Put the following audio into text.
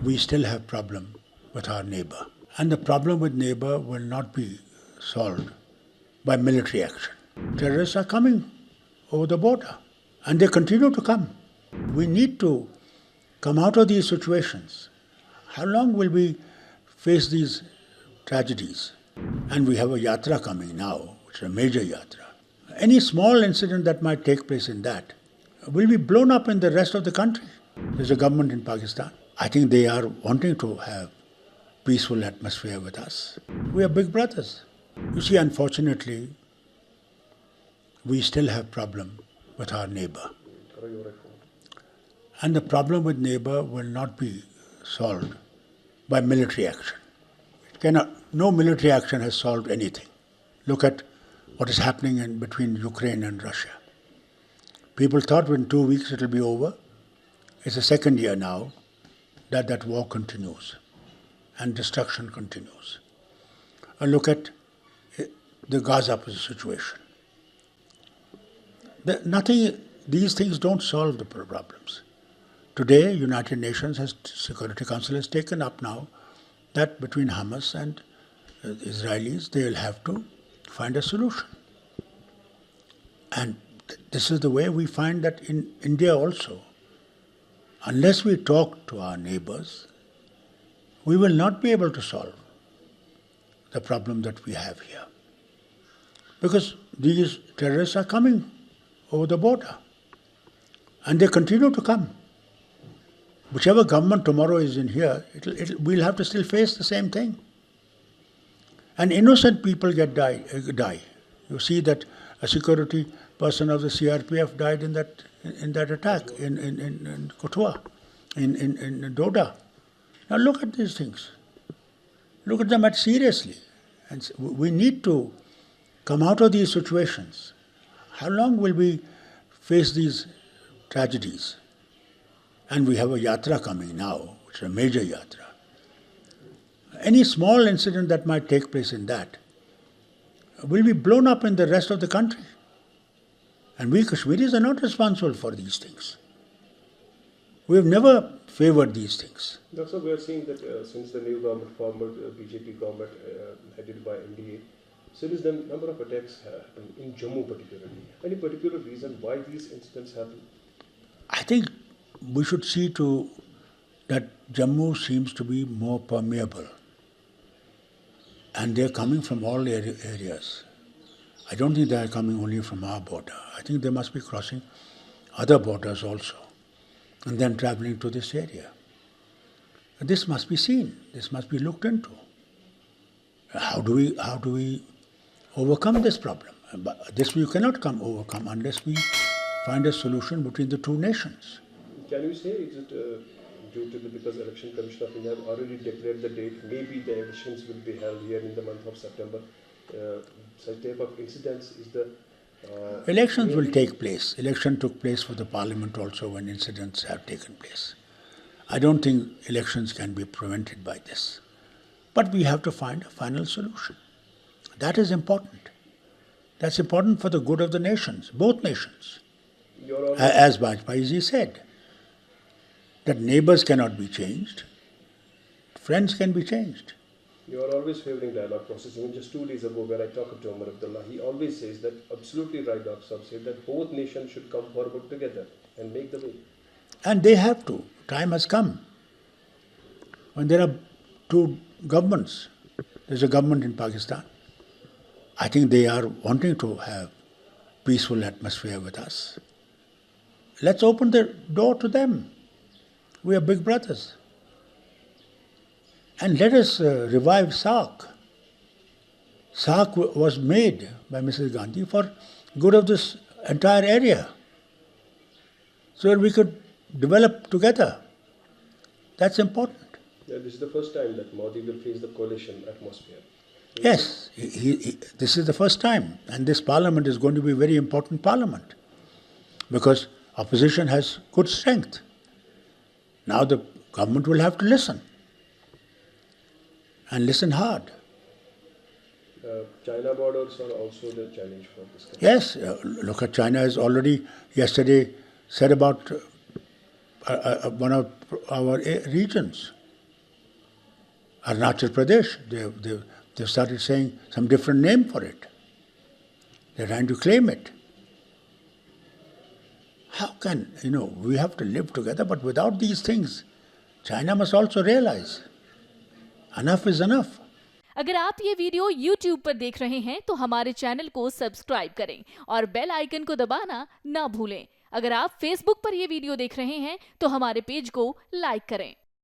we still have problem with our neighbor. And the problem with neighbor will not be solved by military action. Terrorists are coming over the border and they continue to come. We need to come out of these situations. How long will we face these tragedies? And we have a yatra coming now, which is a major yatra. Any small incident that might take place in that will be blown up in the rest of the country. There's a government in Pakistan. I think they are wanting to have peaceful atmosphere with us. We are big brothers. You see, unfortunately, we still have problem with our neighbor. And the problem with neighbor will not be solved by military action. No military action has solved anything. Look at what is happening between Ukraine and Russia. People thought in 2 weeks it will be over. It's the second year now that war continues and destruction continues. And look at the Gaza situation. These things don't solve the problems. Today, United Nations Security Council has taken up now that between Hamas and the Israelis, they will have to find a solution. And this is the way we find that in India also. Unless we talk to our neighbors, we will not be able to solve the problem that we have here. Because these terrorists are coming over the border and they continue to come. Whichever government tomorrow is in here, we'll have to still face the same thing. And innocent people die. You see that a security person of the CRPF died in that attack in Kotua, in Doda. Now look at these things. Look at them seriously. And we need to come out of these situations. How long will we face these tragedies? And we have a yatra coming now, which is a major yatra. Any small incident that might take place in that will be blown up in the rest of the country. And we Kashmiris are not responsible for these things. We have never favored these things. That's why we are seeing that since the new government formed, BJP government headed by NDA, since the number of attacks happened in Jammu particularly. Any particular reason why these incidents happen? I think we should see to that Jammu seems to be more permeable. And they're coming from all areas. I don't think they are coming only from our border. I think they must be crossing other borders also and then traveling to this area. This must be seen. This must be looked into. How do we overcome this problem? This we cannot overcome unless we find a solution between the two nations. Can you say, is it due to because Election Commission of India have already declared the date, maybe the elections will be held here in the month of September? Such type of incidents is the... Elections will take place. Election took place for the parliament also when incidents have taken place. I don't think elections can be prevented by this. But we have to find a final solution. That is important. That's important for the good of the nations, both nations. As Bajpayee said, that neighbors cannot be changed, friends can be changed. You are always favoring dialogue process. Even just 2 days ago when I talked to Amar Ujala, he always says that absolutely right, Dr. Saab said that both nations should come forward together and make the way. And they have to. Time has come. When there are two governments, there's a government in Pakistan. I think they are wanting to have peaceful atmosphere with us. Let's open the door to them. We are big brothers. And let us revive SARC. SARC was made by Mrs. Gandhi for good of this entire area. So that we could develop together. That's important. Yeah, this is the first time that Modi will face the coalition atmosphere. Yes, this is the first time. And this parliament is going to be a very important parliament. Because opposition has good strength. Now the government will have to listen. And listen hard. China borders are also the challenge for this country. Yes, look at China has already yesterday said about one of our regions. Arunachal Pradesh, they've started saying some different name for it. They're trying to claim it. How can, we have to live together, but without these things, China must also realize, enough is enough. अगर आप ये video YouTube पर देख रहे हैं तो हमारे channel को सब्सक्राइब करें और बेल आइकन को दबाना ना भूलें। अगर आप Facebook पर ये वीडियो देख रहे हैं तो हमारे पेज को लाइक करें।